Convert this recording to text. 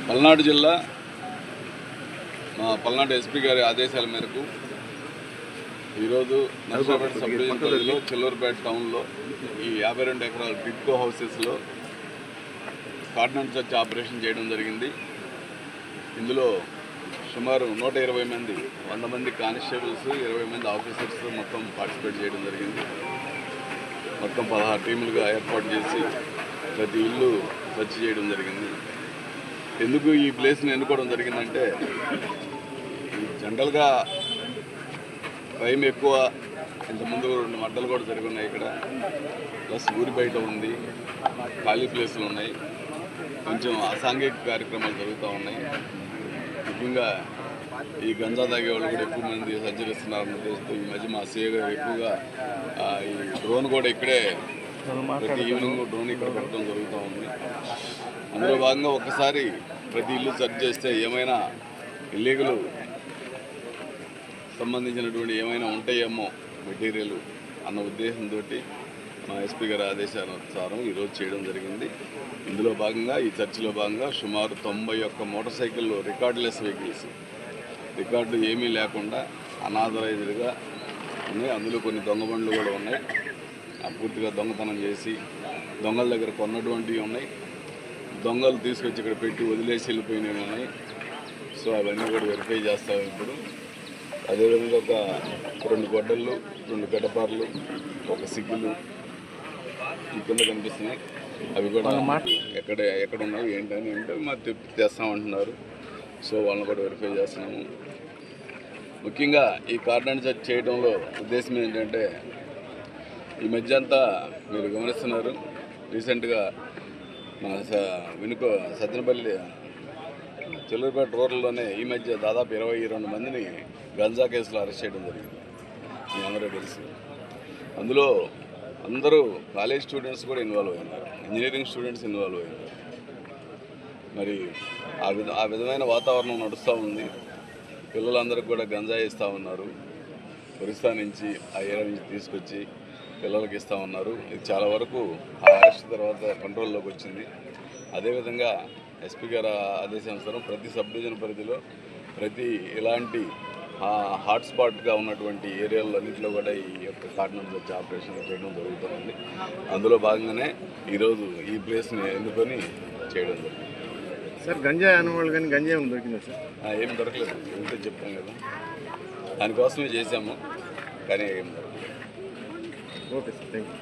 పల్నాడు జిల్లా మా పల్నాడు ఎస్పీ గారి ఆదేశాల మేరకు ఈరోజు నర్సాపేట సబ్ డివిజన్ పరిధిలో చిల్లూరుపేట టౌన్లో ఈ 52 ఎకరాల టిడ్కో హౌసెస్లో కార్డనెన్స్ సెర్చ్ ఆపరేషన్ చేయడం జరిగింది. ఇందులో సుమారు 120 మంది 100 మంది కానిస్టేబుల్స్ 20 మంది ఆఫీసర్స్ మొత్తం పార్టిసిపేట్ చేయడం జరిగింది. మొత్తం 16 టీములుగా ఏర్పాటు చేసి ప్రతి ఇల్లు సెర్చ్ చేయడం జరిగింది. ఎందుకు ఈ ప్లేస్ని ఎన్నుకోవడం జరిగిందంటే జనరల్గా క్రైమ్ ఎక్కువ, ఇంతకుముందు 2 మర్డర్లు కూడా జరుగున్నాయి ఇక్కడ, ప్లస్ ఊరి బయట ఉంది, ఖాళీ ప్లేసులు ఉన్నాయి, కొంచెం అసాంఘిక కార్యక్రమాలు జరుగుతూ ఉన్నాయి. ముఖ్యంగా ఈ గంజా తాగే వాళ్ళు కూడా ఎక్కువ మంది సంచరిస్తున్నారన్న ఉద్దేశంతో ఈ మధ్య మా సీఏ గారు ఎక్కువగా ఈ డ్రోన్ కూడా ఇక్కడే ప్రతి ఈవినింగ్ డ్రోన్ ఇక్కడ పెట్టడం జరుగుతూ ఉంది. అందులో భాగంగా ఒకసారి ప్రతి ఇల్లు సెర్చ్ చేస్తే ఏమైనా ఇల్లీగల్ సంబంధించినటువంటి ఏమైనా ఉంటాయేమో మెటీరియల్ అన్న ఉద్దేశంతో మా ఎస్పీ గారి ఆదేశానుసారం ఈరోజు చేయడం జరిగింది. ఇందులో భాగంగా ఈ చర్చలో భాగంగా సుమారు 91 మోటార్ సైకిళ్ళు రికార్డులెస్ వెహికల్స్, రికార్డు ఏమీ లేకుండా అనాథరైజ్డ్గా ఉన్నాయి. అందులో కొన్ని దొంగ బండ్లు కూడా ఉన్నాయి, పూర్తిగా దొంగతనం చేసి దొంగల దగ్గర కొన్నటువంటివి ఉన్నాయి, దొంగలు తీసుకొచ్చి ఇక్కడ పెట్టి వదిలేసి వెళ్ళిపోయినవి ఉన్నాయి. సో అవన్నీ కూడా వెరిఫై చేస్తాము ఇప్పుడు. అదేవిధంగా ఒక 2 గొడ్డళ్ళు, 2 గడ్డపార్లు, ఒక సిగ్గులు ఈ కింద కనిపిస్తున్నాయి. అవి కూడా ఎక్కడ ఉన్నాయి ఏంటని అంటే మరి తెస్తామంటున్నారు. సో వాళ్ళని కూడా వెరిఫై చేస్తున్నాము. ముఖ్యంగా ఈ కార్డనెన్స్ సెర్చ్ చేయడంలో ఉద్దేశం ఏంటంటే ఈ మధ్య అంతా మీరు గమనిస్తున్నారు, రీసెంట్గా మన సత్తెనపల్లి చిల్లూరుపేట రోడ్లలోనే ఈ మధ్య దాదాపు 22 మందిని గంజా కేసులో అరెస్ట్ చేయడం జరిగింది. మీ అందరూ తెలుసు. అందులో అందరూ కాలేజ్ స్టూడెంట్స్ కూడా ఇన్వాల్వ్ అయినారు, ఇంజనీరింగ్ స్టూడెంట్స్ ఇన్వాల్వ్ అయినారు. మరి ఆ విధమైన వాతావరణం నడుస్తూ ఉంది. పిల్లలందరికీ కూడా గంజా ఇస్తూ ఉన్నారు, ఒరిస్సా నుంచి ఆ ఏరియా నుంచి తీసుకొచ్చి పిల్లలకి ఇస్తూ ఉన్నారు. ఇది చాలా వరకు ఆ అరెస్ట్ తర్వాత కంట్రోల్లోకి వచ్చింది. అదేవిధంగా ఎస్పీ గారి ఆదేశానుసారం ప్రతి సబ్ డివిజన్ పరిధిలో ప్రతి ఇలాంటి హాట్స్పాట్గా ఉన్నటువంటి ఏరియాల్లో అన్నింటిలో కూడా ఈ యొక్క కార్డనెన్స్ సెర్చ్ ఆపరేషన్ చేయడం జరుగుతుంది. అందులో భాగంగానే ఈరోజు ఈ ప్లేస్ని ఎన్నుకొని చేయడం జరిగింది. సార్ గంజా అనుభవాలు కానీ గంజా ఏమి దొరికిందా సార్? ఏం దొరకలేదు, ఇంతే చెప్తాం కదా, దానికోసమే చేశాము, కానీ ఏం దొరకలేదు. Okay sir, thank you.